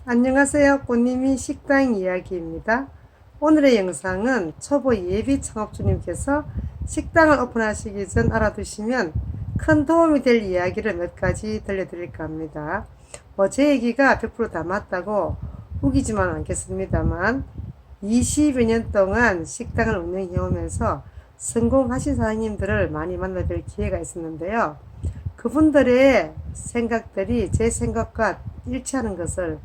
안녕하세요. 꽃님이 식당 이야기입니다. 오늘의 영상은 초보 예비 창업주님께서 식당을 오픈하시기 전 알아두시면 큰 도움이 될 이야기를 몇 가지 들려드릴까 합니다. 제 얘기가 100%다 맞다고 우기지만 않겠습니다만 20여 년 동안 식당을 운영해 오면서 성공하신 사장님들을 많이 만나뵐 기회가 있었는데요. 그분들의 생각들이 제 생각과 일치하는 것을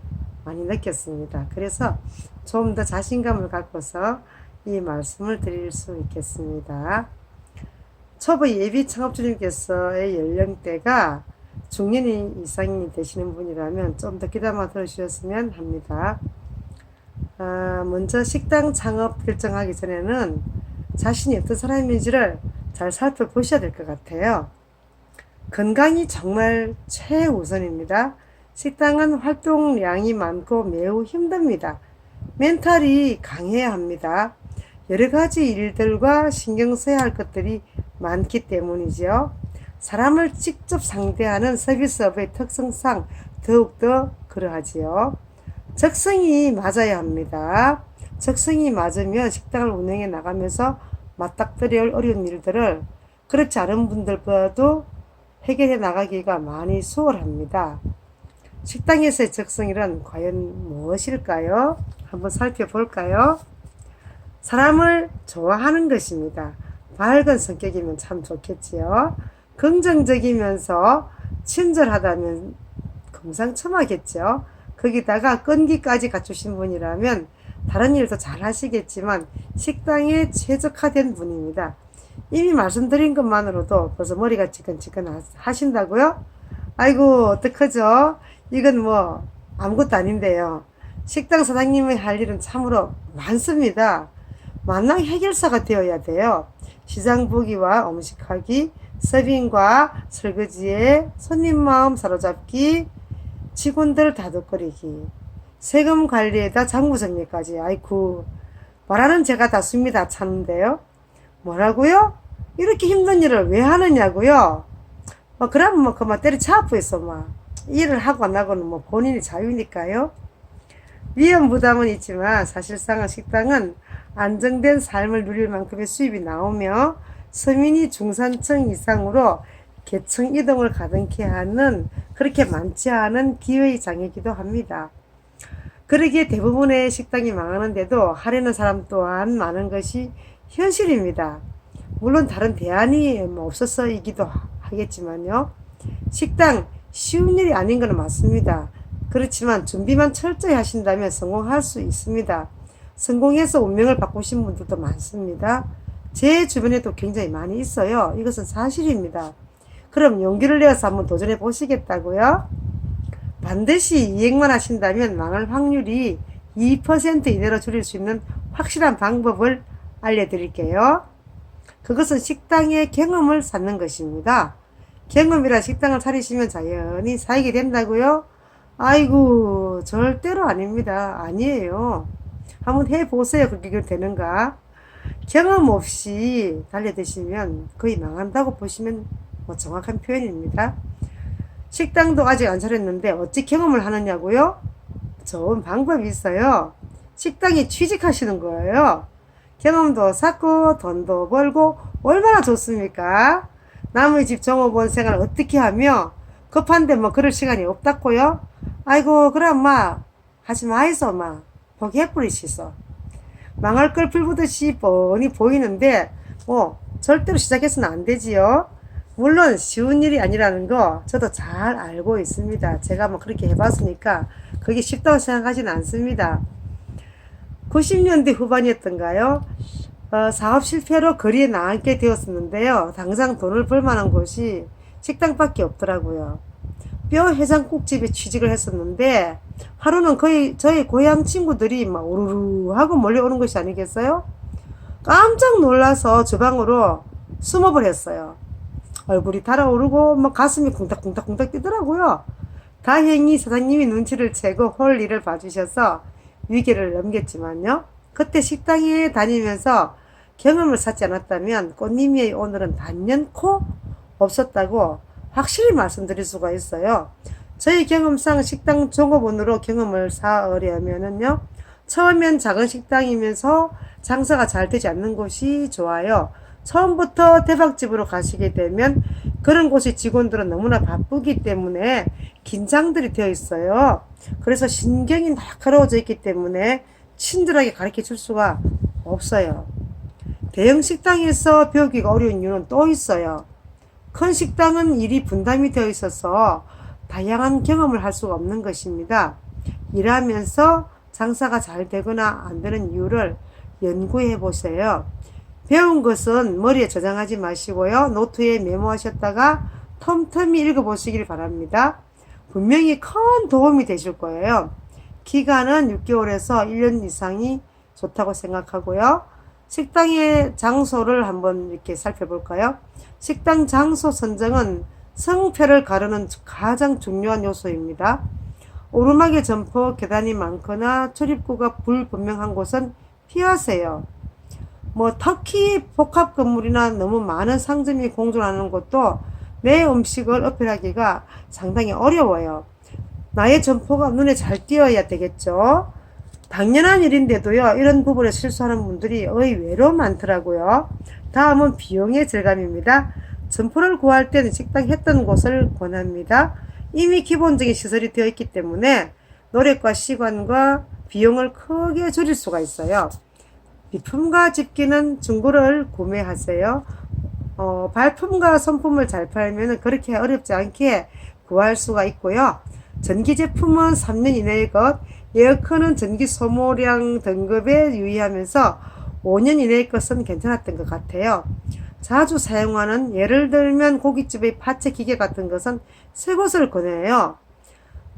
많이 느꼈습니다. 그래서 좀 더 자신감을 갖고서 이 말씀을 드릴 수 있겠습니다. 초보 예비 창업주님께서의 연령대가 중년 이상이 되시는 분이라면 좀 더 귀담아 들어주셨으면 합니다. 먼저 식당 창업 결정하기 전에는 자신이 어떤 사람인지를 잘 살펴보셔야 될 것 같아요. 건강이 정말 최우선입니다. 식당은 활동량이 많고 매우 힘듭니다. 멘탈이 강해야 합니다. 여러 가지 일들과 신경 써야 할 것들이 많기 때문이죠. 사람을 직접 상대하는 서비스업의 특성상 더욱더 그러하지요. 적성이 맞아야 합니다. 적성이 맞으면 식당을 운영해 나가면서 맞닥뜨릴 어려운 일들을 그렇지 않은 분들보다도 해결해 나가기가 많이 수월합니다. 식당에서의 적성이란 과연 무엇일까요? 한번 살펴볼까요? 사람을 좋아하는 것입니다. 밝은 성격이면 참 좋겠지요. 긍정적이면서 친절하다면 금상첨화겠죠. 거기다가 끈기까지 갖추신 분이라면 다른 일도 잘 하시겠지만 식당에 최적화된 분입니다. 이미 말씀드린 것만으로도 벌써 머리가 지끈지끈 하신다고요? 아이고 어떡하죠? 이건 뭐 아무것도 아닌데요. 식당 사장님이 할 일은 참으로 많습니다. 만능 해결사가 되어야 돼요. 시장 보기와 음식하기, 서빙과 설거지에 손님 마음 사로잡기, 직원들 다독거리기, 세금 관리에다 장부 정리까지. 아이쿠 말하는 제가 다 씁니다 찾는데요. 뭐라고요? 이렇게 힘든 일을 왜 하느냐고요? 그러면 그만 때려쳐 아프겠어. 일을 하고 안 하고는 본인이 자유니까요. 위험 부담은 있지만 사실상은 식당은 안정된 삶을 누릴 만큼의 수입이 나오며 서민이 중산층 이상으로 계층 이동을 가능케 하는 그렇게 많지 않은 기회의 장이기도 합니다. 그러기에 대부분의 식당이 망하는데도 하려는 사람 또한 많은 것이 현실입니다. 물론 다른 대안이 없어서이기도 하겠지만요. 식당 쉬운 일이 아닌 건 맞습니다. 그렇지만 준비만 철저히 하신다면 성공할 수 있습니다. 성공해서 운명을 바꾸신 분들도 많습니다. 제 주변에도 굉장히 많이 있어요. 이것은 사실입니다. 그럼 용기를 내어서 한번 도전해 보시겠다고요? 반드시 이행만 하신다면 망할 확률이 2% 이내로 줄일 수 있는 확실한 방법을 알려드릴게요. 그것은 식당의 경험을 쌓는 것입니다. 경험이라 식당을 차리시면 자연히 사익이 된다고요? 아이고 절대로 아닙니다. 아니에요. 한번 해보세요. 그렇게 되는가? 경험 없이 달려드시면 거의 망한다고 보시면 정확한 표현입니다. 식당도 아직 안 차렸는데 어찌 경험을 하느냐고요? 좋은 방법이 있어요. 식당에 취직하시는 거예요. 경험도 쌓고 돈도 벌고 얼마나 좋습니까? 남의 집 종업원 생활 어떻게 하며 급한데 그럴 시간이 없다고요? 아이고 그럼 하지 마이소 포기해버리시소. 망할 걸 불보듯이 뻔히 보이는데 절대로 시작해서는 안 되지요. 물론 쉬운 일이 아니라는 거 저도 잘 알고 있습니다. 제가 그렇게 해봤으니까 그게 쉽다고 생각하지는 않습니다. 90년대 후반이었던가요? 사업 실패로 거리에 나앉게 되었었는데요. 당장 돈을 벌만한 곳이 식당밖에 없더라고요. 뼈 해장국집에 취직을 했었는데 하루는 거의 저희 고향 친구들이 우르르 하고 몰려오는 것이 아니겠어요? 깜짝 놀라서 주방으로 숨어버렸어요. 얼굴이 달아오르고 가슴이 쿵닥쿵닥쿵닥 뛰더라고요. 다행히 사장님이 눈치를 채고 홀 일을 봐주셔서 위기를 넘겼지만요. 그때 식당에 다니면서 경험을 쌓지 않았다면 꽃님이의 오늘은 단연코 없었다고 확실히 말씀드릴 수가 있어요. 저희 경험상 식당 종업원으로 경험을 쌓으려면은요, 처음엔 작은 식당이면서 장사가 잘 되지 않는 곳이 좋아요. 처음부터 대박집으로 가시게 되면 그런 곳의 직원들은 너무나 바쁘기 때문에 긴장들이 되어 있어요. 그래서 신경이 날카로워져 있기 때문에 친절하게 가르쳐 줄 수가 없어요. 대형 식당에서 배우기가 어려운 이유는 또 있어요. 큰 식당은 일이 분담이 되어 있어서 다양한 경험을 할 수가 없는 것입니다. 일하면서 장사가 잘 되거나 안 되는 이유를 연구해 보세요. 배운 것은 머리에 저장하지 마시고요. 노트에 메모하셨다가 틈틈이 읽어보시길 바랍니다. 분명히 큰 도움이 되실 거예요. 기간은 6개월에서 1년 이상이 좋다고 생각하고요. 식당의 장소를 한번 이렇게 살펴볼까요? 식당 장소 선정은 성패를 가르는 가장 중요한 요소입니다. 오르막의 점포, 계단이 많거나 출입구가 불분명한 곳은 피하세요. 특히 복합 건물이나 너무 많은 상점이 공존하는 곳도 내 음식을 어필하기가 상당히 어려워요. 나의 점포가 눈에 잘 띄어야 되겠죠. 당연한 일인데도요, 이런 부분에 실수하는 분들이 의외로 많더라고요. 다음은 비용의 절감입니다. 점포를 구할 때는 식당 했던 곳을 권합니다. 이미 기본적인 시설이 되어 있기 때문에 노력과 시간과 비용을 크게 줄일 수가 있어요. 비품과 집기는 중고를 구매하세요. 발품과 손품을 잘 팔면 그렇게 어렵지 않게 구할 수가 있고요. 전기 제품은 3년 이내의 것, 에어컨은 전기 소모량 등급에 유의하면서 5년 이내의 것은 괜찮았던 것 같아요. 자주 사용하는, 예를 들면 고깃집의 파채 기계 같은 것은 새 것을 권해요.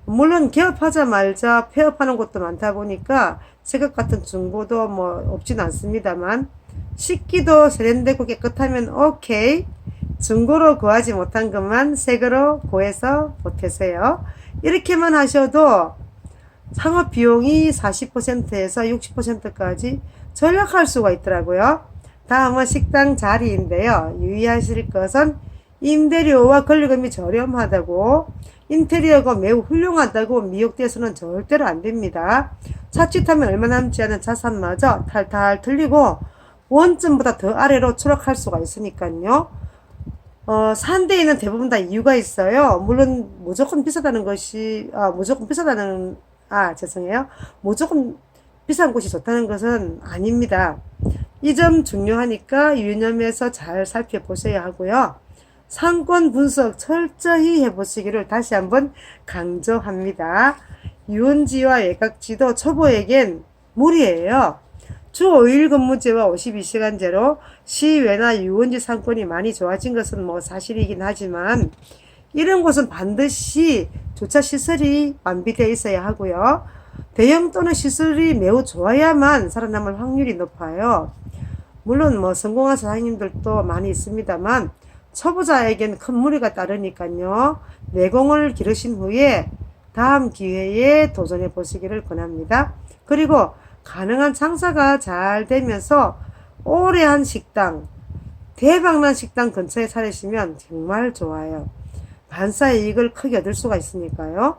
물론 개업하자마자 폐업하는 곳도 많다 보니까 새것 같은 중고도 없진 않습니다만, 씻기도 세련되고 깨끗하면 오케이. 중고로 구하지 못한 것만 새 거로 구해서 보태세요. 이렇게만 하셔도 상업 비용이 40%에서 60%까지 절약할 수가 있더라고요. 다음은 식당 자리인데요. 유의하실 것은 임대료와 권리금이 저렴하다고, 인테리어가 매우 훌륭하다고 미혹돼서는 절대로 안 됩니다. 자칫하면 얼마 남지 않은 자산마저 탈탈 틀리고 원점보다 더 아래로 추락할 수가 있으니까요. 산 데에는 대부분 다 이유가 있어요. 물론 무조건 비싸다는 곳이 좋다는 것은 아닙니다. 이 점 중요하니까 유념해서 잘 살펴보셔야 하고요. 상권 분석 철저히 해보시기를 다시 한번 강조합니다. 유원지와 외곽지도 초보에겐 무리예요. 주 5일 근무제와 52시간제로 시외나 유원지 상권이 많이 좋아진 것은 사실이긴 하지만, 이런 곳은 반드시 주차시설이 완비되어 있어야 하고요. 대형 또는 시설이 매우 좋아야만 살아남을 확률이 높아요. 물론 성공한 사장님들도 많이 있습니다만, 초보자에겐 큰 무리가 따르니까요. 내공을 기르신 후에 다음 기회에 도전해 보시기를 권합니다. 그리고 가능한 장사가 잘 되면서 오래 한 식당, 대박난 식당 근처에 차리시면 정말 좋아요. 반사의 이익을 크게 얻을 수가 있으니까요.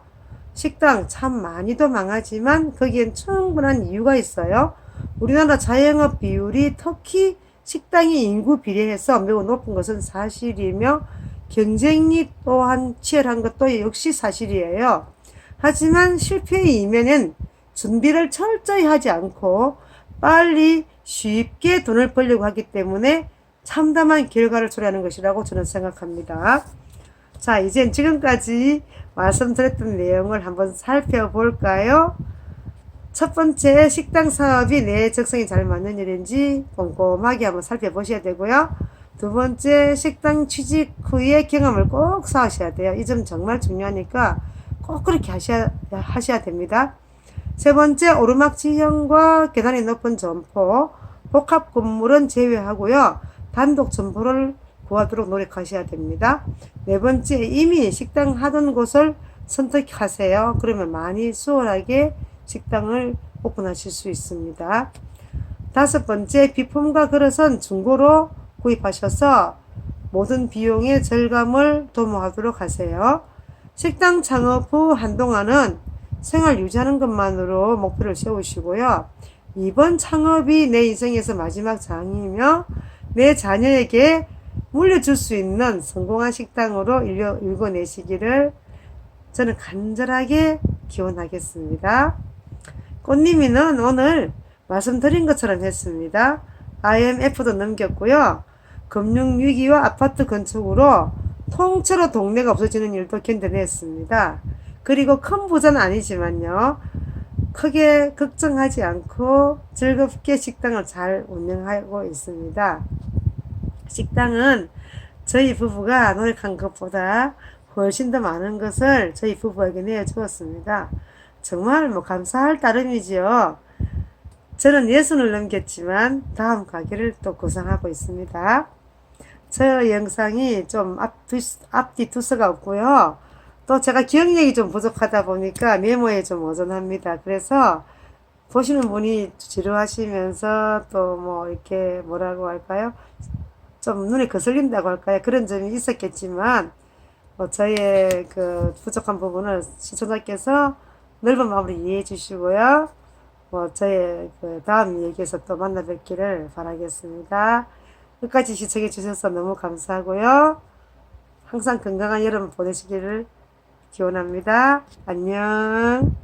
식당 참 많이도 망하지만 거기엔 충분한 이유가 있어요. 우리나라 자영업 비율이 특히 식당이 인구 비례해서 매우 높은 것은 사실이며, 경쟁이 또한 치열한 것도 역시 사실이에요. 하지만 실패의 이면은 준비를 철저히 하지 않고 빨리 쉽게 돈을 벌려고 하기 때문에 참담한 결과를 초래하는 것이라고 저는 생각합니다. 자, 이젠 지금까지 말씀드렸던 내용을 한번 살펴볼까요? 첫 번째, 식당 사업이 내 적성에 잘 맞는 일인지 꼼꼼하게 한번 살펴보셔야 되고요. 두 번째, 식당 취직 후의 경험을 꼭 쌓으셔야 돼요. 이 점 정말 중요하니까 꼭 그렇게 하셔야 됩니다. 세 번째, 오르막 지형과 계단이 높은 점포, 복합 건물은 제외하고요. 단독 점포를 구하도록 노력하셔야 됩니다. 네 번째, 이미 식당 하던 곳을 선택하세요. 그러면 많이 수월하게 식당을 오픈하실 수 있습니다. 다섯 번째, 비품과 그릇은 중고로 구입하셔서 모든 비용의 절감을 도모하도록 하세요. 식당 창업 후 한동안은 생활 유지하는 것만으로 목표를 세우시고요. 이번 창업이 내 인생에서 마지막 장이며 내 자녀에게 물려줄 수 있는 성공한 식당으로 일궈내시기를 저는 간절하게 기원하겠습니다. 꽃님이는 오늘 말씀드린 것처럼 했습니다. IMF도 넘겼고요. 금융위기와 아파트 건축으로 통째로 동네가 없어지는 일도 견뎌냈습니다. 그리고 큰 부자는 아니지만요. 크게 걱정하지 않고 즐겁게 식당을 잘 운영하고 있습니다. 식당은 저희 부부가 노력한 것보다 훨씬 더 많은 것을 저희 부부에게 내어주었습니다. 정말 감사할 따름이지요. 저는 60을 넘겼지만 다음 가게를 또 구상하고 있습니다. 저 영상이 좀 앞뒤 투서가 없고요. 또 제가 기억력이 좀 부족하다 보니까 메모에 좀 어전합니다. 그래서 보시는 분이 지루하시면서 또 이렇게 뭐라고 할까요? 좀 눈에 거슬린다고 할까요? 그런 점이 있었겠지만 저의 그 부족한 부분을 시청자께서 넓은 마음으로 이해해 주시고요. 저의 그 다음 얘기에서 또 만나 뵙기를 바라겠습니다. 끝까지 시청해 주셔서 너무 감사하고요. 항상 건강한 여름 보내시기를 기원합니다. 안녕.